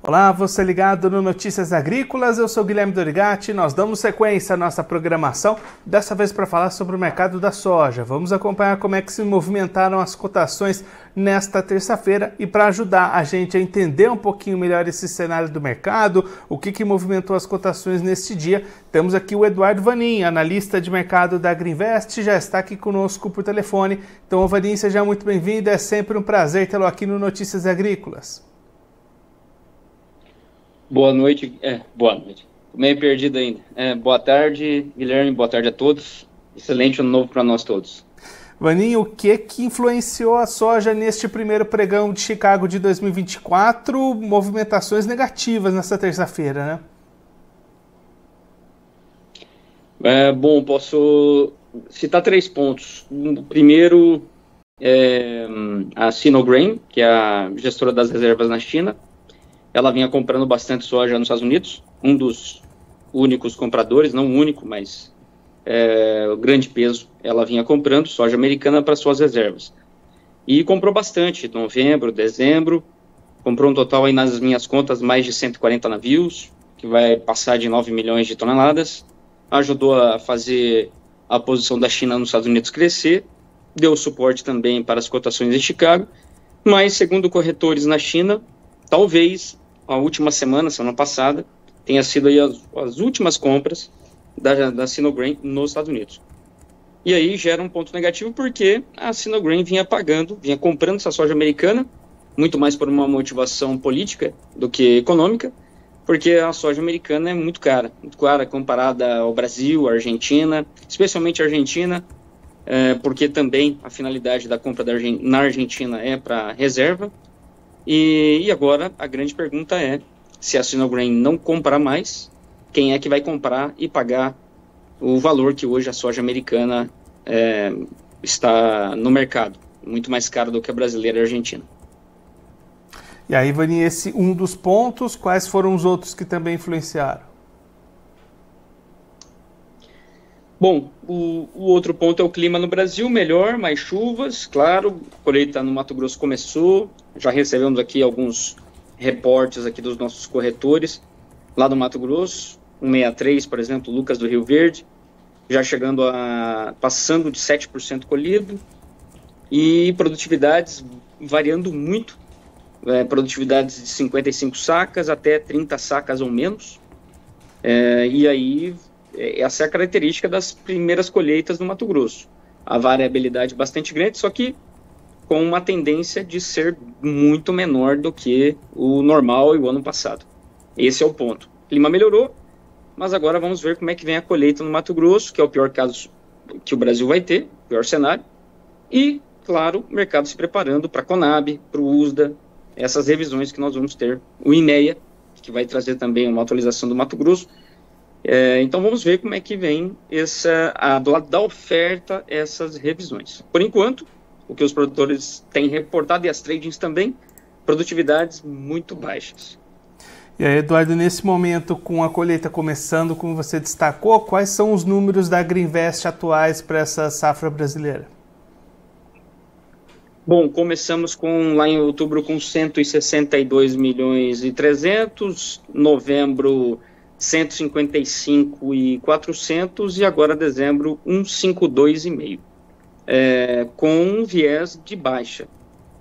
Olá, você ligado no Notícias Agrícolas, eu sou Guilherme Dorigatti, nós damos sequência à nossa programação, dessa vez para falar sobre o mercado da soja. Vamos acompanhar como é que se movimentaram as cotações nesta terça-feira e para ajudar a gente a entender um pouquinho melhor esse cenário do mercado, o que movimentou as cotações neste dia, temos aqui o Eduardo Vanin, analista de mercado da Agrinvest, já está aqui conosco por telefone. Então, Vanin, seja muito bem-vindo, é sempre um prazer tê-lo aqui no Notícias Agrícolas. Boa noite. Boa noite. Meio perdido ainda. Boa tarde, Guilherme. Boa tarde a todos. Excelente ano novo para nós todos. Vanin, o que influenciou a soja neste primeiro pregão de Chicago de 2024? Movimentações negativas nessa terça-feira, né? Bom, posso citar 3 pontos. O primeiro é a Sinograin, que é a gestora das reservas na China. Ela vinha comprando bastante soja nos Estados Unidos, um dos únicos compradores, não o único, mas o grande peso, ela vinha comprando soja americana para suas reservas. E comprou bastante, novembro, dezembro, comprou um total aí nas minhas contas mais de 140 navios, que vai passar de 9 milhões de toneladas, ajudou a fazer a posição da China nos Estados Unidos crescer, deu suporte também para as cotações em Chicago, mas segundo corretores na China, talvez a última semana passada, tenha sido aí as últimas compras da Sinograin nos Estados Unidos. E aí gera um ponto negativo porque a Sinograin vinha comprando essa soja americana, muito mais por uma motivação política do que econômica, porque a soja americana é muito cara comparada ao Brasil, à Argentina, especialmente a Argentina, porque também a finalidade da compra na Argentina é para reserva. E agora a grande pergunta é, se a Sinograin não comprar mais, quem é que vai comprar e pagar o valor que hoje a soja americana está no mercado, muito mais caro do que a brasileira e a argentina. E aí, Vanin, esse um dos pontos, quais foram os outros que também influenciaram? Bom, o outro ponto é o clima no Brasil, melhor, mais chuvas, claro, a colheita no Mato Grosso começou, já recebemos aqui alguns reportes aqui dos nossos corretores, lá do Mato Grosso, 163, por exemplo, Lucas do Rio Verde, já passando de 7% colhido, e produtividades variando muito, produtividades de 55 sacas até 30 sacas ou menos, e aí essa é a característica das primeiras colheitas no Mato Grosso. A variabilidade bastante grande, só que com uma tendência de ser muito menor do que o normal e o ano passado. Esse é o ponto. O clima melhorou, mas agora vamos ver como é que vem a colheita no Mato Grosso, que é o pior caso que o Brasil vai ter, o pior cenário. E, claro, o mercado se preparando para a Conab, para o USDA, essas revisões que nós vamos ter. O IMEA, que vai trazer também uma atualização do Mato Grosso. Então vamos ver como é que vem do lado da oferta essas revisões. Por enquanto, o que os produtores têm reportado e as tradings também, produtividades muito baixas. E aí, Eduardo, nesse momento, com a colheita começando, como você destacou, quais são os números da Agrinvest atuais para essa safra brasileira? Bom, começamos lá em outubro com 162 milhões e 300, novembro 155.400 e agora dezembro 152,5, com um viés de baixa.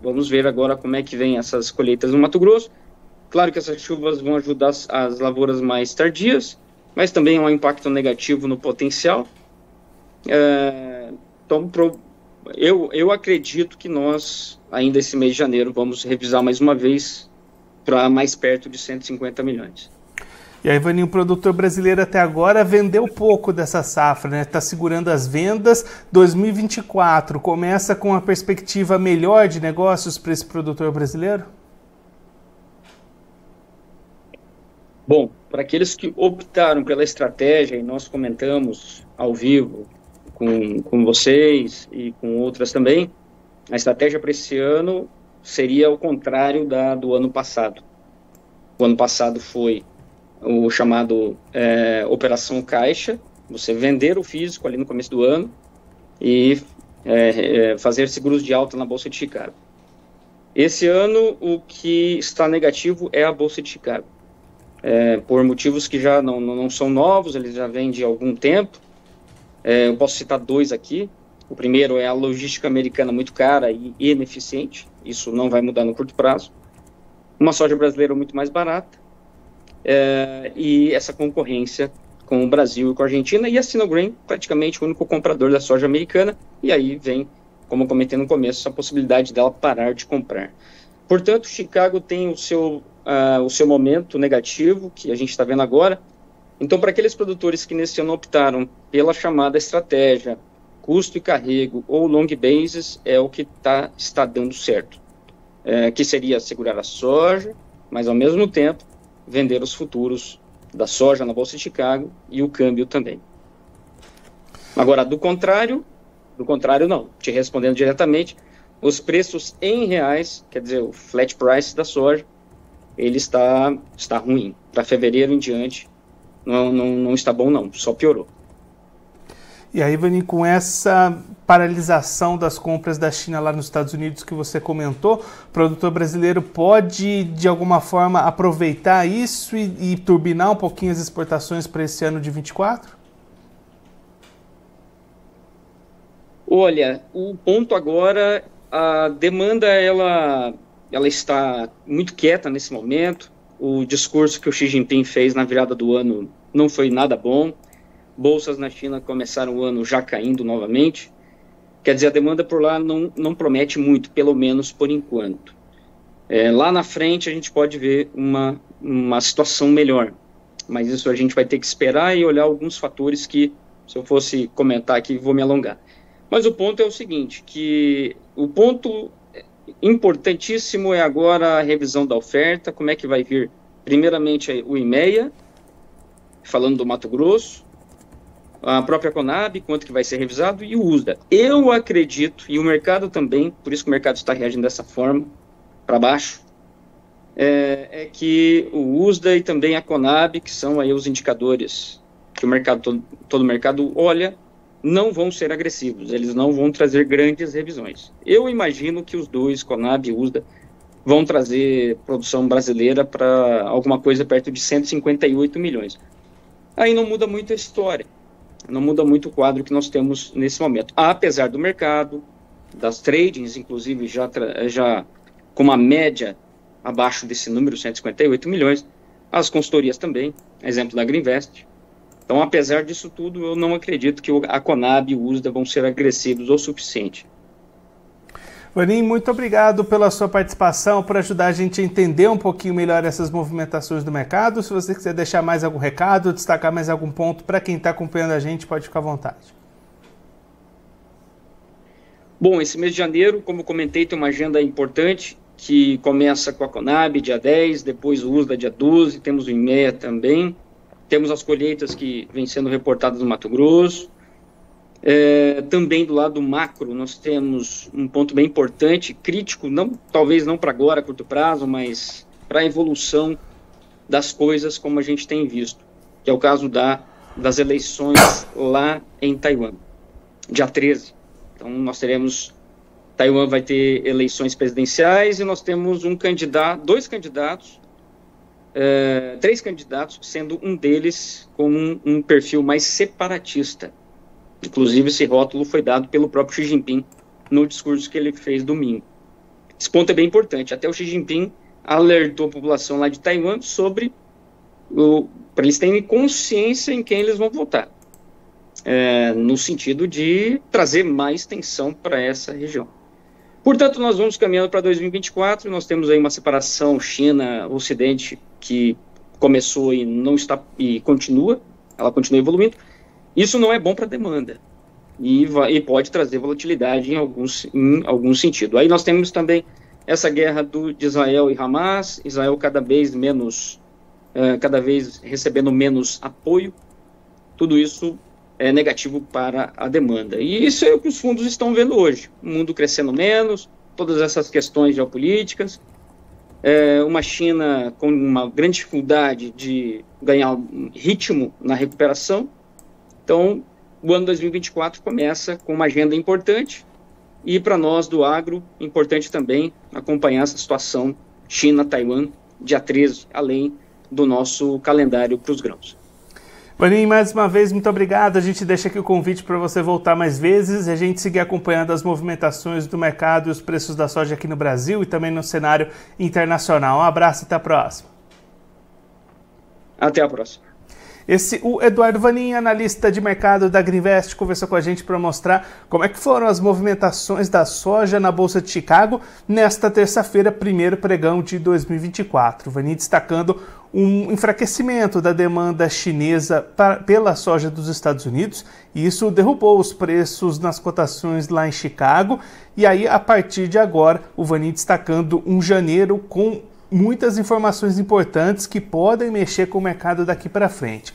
Vamos ver agora como é que vem essas colheitas no Mato Grosso. Claro que essas chuvas vão ajudar as lavouras mais tardias, mas também há um impacto negativo no potencial. Então, eu acredito que nós, ainda esse mês de janeiro, vamos revisar mais uma vez para mais perto de 150 milhões. E aí, Vanin, o produtor brasileiro até agora vendeu pouco dessa safra, né? Está segurando as vendas. 2024 começa com uma perspectiva melhor de negócios para esse produtor brasileiro? Bom, para aqueles que optaram pela estratégia, e nós comentamos ao vivo com vocês e com outras também, a estratégia para esse ano seria o contrário do ano passado. O ano passado foi o chamado Operação Caixa, você vender o físico ali no começo do ano e fazer seguros de alta na Bolsa de Chicago. Esse ano, o que está negativo é a Bolsa de Chicago, por motivos que já não são novos, eles já vêm de algum tempo. Eu posso citar dois aqui. O primeiro é a logística americana muito cara e ineficiente, isso não vai mudar no curto prazo. Uma soja brasileira muito mais barata, e essa concorrência com o Brasil e com a Argentina, e a Sinogreen praticamente o único comprador da soja americana, e aí vem, como eu comentei no começo, a possibilidade dela parar de comprar. Portanto, Chicago tem o seu momento negativo, que a gente está vendo agora. Então, para aqueles produtores que nesse ano optaram pela chamada estratégia, custo e carrego ou long basis, é o que está dando certo. Que seria segurar a soja, mas ao mesmo tempo vender os futuros da soja na Bolsa de Chicago e o câmbio também. Agora, do contrário não. Te respondendo diretamente, os preços em reais, quer dizer, o flat price da soja, ele está ruim. Para fevereiro em diante, não está bom não, só piorou. E aí, Vanim, com essa paralisação das compras da China lá nos Estados Unidos que você comentou, o produtor brasileiro pode, de alguma forma, aproveitar isso e turbinar um pouquinho as exportações para esse ano de 24? Olha, o ponto agora, a demanda ela está muito quieta nesse momento. O discurso que o Xi Jinping fez na virada do ano não foi nada bom. Bolsas na China começaram o ano já caindo novamente. Quer dizer, a demanda por lá não promete muito, pelo menos por enquanto. Lá na frente a gente pode ver uma situação melhor, mas isso a gente vai ter que esperar e olhar alguns fatores que, se eu fosse comentar aqui, vou me alongar. Mas o ponto é o seguinte, que o ponto importantíssimo é agora a revisão da oferta, como é que vai vir, primeiramente, o IMEA, falando do Mato Grosso, a própria Conab, quanto que vai ser revisado, e o USDA. Eu acredito, e o mercado também, por isso que o mercado está reagindo dessa forma, para baixo, que o USDA e também a Conab, que são aí os indicadores que o mercado, todo o mercado olha, não vão ser agressivos, eles não vão trazer grandes revisões. Eu imagino que os dois, Conab e USDA, vão trazer produção brasileira para alguma coisa perto de 158 milhões. Aí não muda muito a história. Não muda muito o quadro que nós temos nesse momento. Apesar do mercado, das tradings, inclusive, já com uma média abaixo desse número, 158 milhões, as consultorias também, exemplo da Greenvest. Então, apesar disso tudo, eu não acredito que a Conab e o USDA vão ser agressivos o suficiente. Vanim, muito obrigado pela sua participação, por ajudar a gente a entender um pouquinho melhor essas movimentações do mercado. Se você quiser deixar mais algum recado, destacar mais algum ponto para quem está acompanhando a gente, pode ficar à vontade. Bom, esse mês de janeiro, como comentei, tem uma agenda importante que começa com a Conab, dia 10, depois o USDA, dia 12, temos o IMEA também, temos as colheitas que vêm sendo reportadas no Mato Grosso. Também do lado macro nós temos um ponto bem importante, crítico, talvez não para agora, a curto prazo, mas para a evolução das coisas como a gente tem visto, que é o caso das eleições lá em Taiwan, dia 13. Então nós teremos, Taiwan vai ter eleições presidenciais e nós temos três candidatos, sendo um deles com um perfil mais separatista. Inclusive, esse rótulo foi dado pelo próprio Xi Jinping no discurso que ele fez domingo. Esse ponto é bem importante. Até o Xi Jinping alertou a população lá de Taiwan sobre para eles terem consciência em quem eles vão votar, no sentido de trazer mais tensão para essa região. Portanto, nós vamos caminhando para 2024, nós temos aí uma separação China-Ocidente que começou e não está e continua, ela continua evoluindo. Isso não é bom para a demanda e pode trazer volatilidade em algum sentido. Aí nós temos também essa guerra de Israel e Hamas, Israel cada vez recebendo menos apoio. Tudo isso é negativo para a demanda. E isso é o que os fundos estão vendo hoje. O mundo crescendo menos, todas essas questões geopolíticas, uma China com uma grande dificuldade de ganhar ritmo na recuperação. Então, o ano 2024 começa com uma agenda importante, E para nós do agro, importante também acompanhar essa situação China-Taiwan, dia 13, além do nosso calendário para os grãos. Vanin, mais uma vez, muito obrigado. A gente deixa aqui o convite para você voltar mais vezes e a gente seguir acompanhando as movimentações do mercado e os preços da soja aqui no Brasil e também no cenário internacional. Um abraço e até a próxima. Até a próxima. O Eduardo Vanin, analista de mercado da Agrinvest, conversou com a gente para mostrar como é que foram as movimentações da soja na Bolsa de Chicago nesta terça-feira, primeiro pregão de 2024. O Vanin destacando um enfraquecimento da demanda chinesa pela soja dos Estados Unidos, e isso derrubou os preços nas cotações lá em Chicago. E aí, a partir de agora, o Vanin destacando um janeiro com muitas informações importantes que podem mexer com o mercado daqui para frente.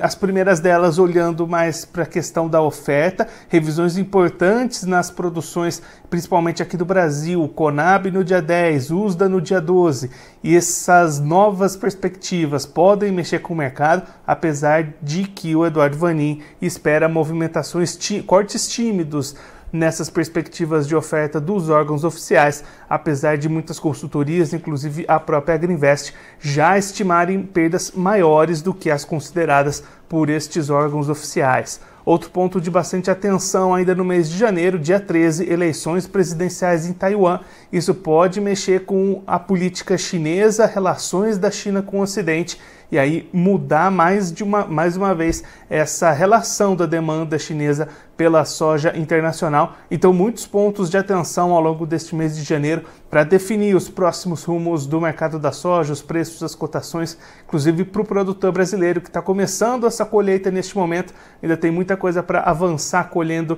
As primeiras delas olhando mais para a questão da oferta, revisões importantes nas produções, principalmente aqui do Brasil, Conab no dia 10, USDA no dia 12, e essas novas perspectivas podem mexer com o mercado, apesar de que o Eduardo Vanin espera movimentações, cortes tímidos nessas perspectivas de oferta dos órgãos oficiais, apesar de muitas consultorias, inclusive a própria Agrinvest, já estimarem perdas maiores do que as consideradas por estes órgãos oficiais. Outro ponto de bastante atenção ainda no mês de janeiro, dia 13, eleições presidenciais em Taiwan. Isso pode mexer com a política chinesa, relações da China com o Ocidente, e aí mudar mais uma vez essa relação da demanda chinesa pela soja internacional. Então, muitos pontos de atenção ao longo deste mês de janeiro para definir os próximos rumos do mercado da soja, os preços, as cotações, inclusive para o produtor brasileiro que está começando essa colheita neste momento. Ainda tem muita coisa para avançar colhendo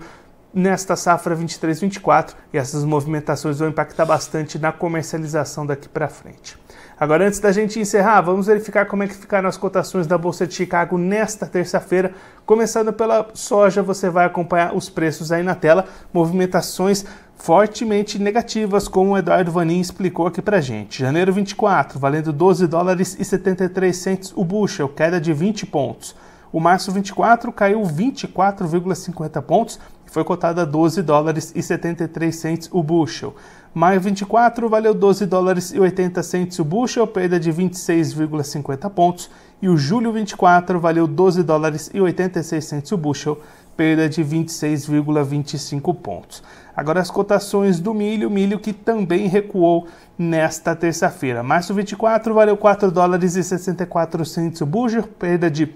nesta safra 23-24, e essas movimentações vão impactar bastante na comercialização daqui para frente. Agora, antes da gente encerrar, vamos verificar como é que ficaram as cotações da Bolsa de Chicago nesta terça-feira. Começando pela soja, você vai acompanhar os preços aí na tela, movimentações fortemente negativas, como o Eduardo Vanin explicou aqui pra gente. Janeiro 24, valendo $12,73 o bushel, queda de 20 pontos. O março 24 caiu 24,50 pontos, foi cotada a $12,73 o bushel. Maio 24 valeu $12,80 o bushel, perda de 26,50 pontos. E o julho 24 valeu $12,86 o bushel, perda de 26,25 pontos. Agora as cotações do milho que também recuou nesta terça-feira. Março 24 valeu $4,64 o bushel, perda de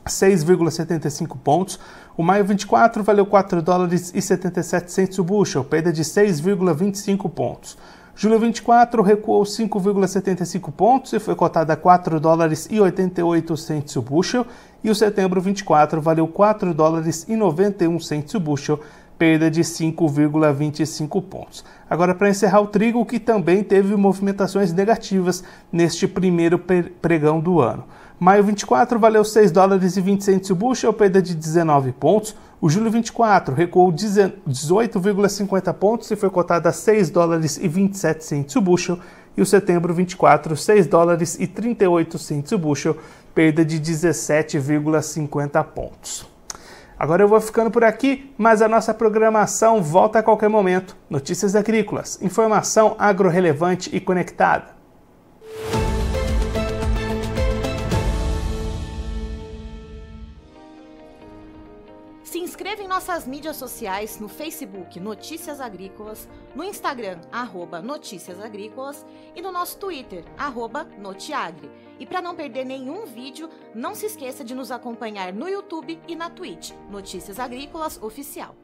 6,75 pontos. O maio 24 valeu $4,77 o bushel, perda de 6,25 pontos. Julho 24 recuou 5,75 pontos e foi cotada a $4,88 o bushel. E o setembro 24 valeu $4,91 o bushel, perda de 5,25 pontos. Agora, para encerrar o trigo, que também teve movimentações negativas neste primeiro pregão do ano. Maio 24 valeu $6,20 o bushel, perda de 19 pontos. O julho 24 recuou 18,50 pontos e foi cotada a $6,27 o bushel. E o setembro 24, $6,38 o bushel, perda de 17,50 pontos. Agora eu vou ficando por aqui, mas a nossa programação volta a qualquer momento. Notícias agrícolas, informação agro-relevante e conectada. Se inscreva em nossas mídias sociais, no Facebook Notícias Agrícolas, no Instagram @Notícias Agrícolas e no nosso Twitter @Notiagre. E para não perder nenhum vídeo, não se esqueça de nos acompanhar no YouTube e na Twitch, Notícias Agrícolas Oficial.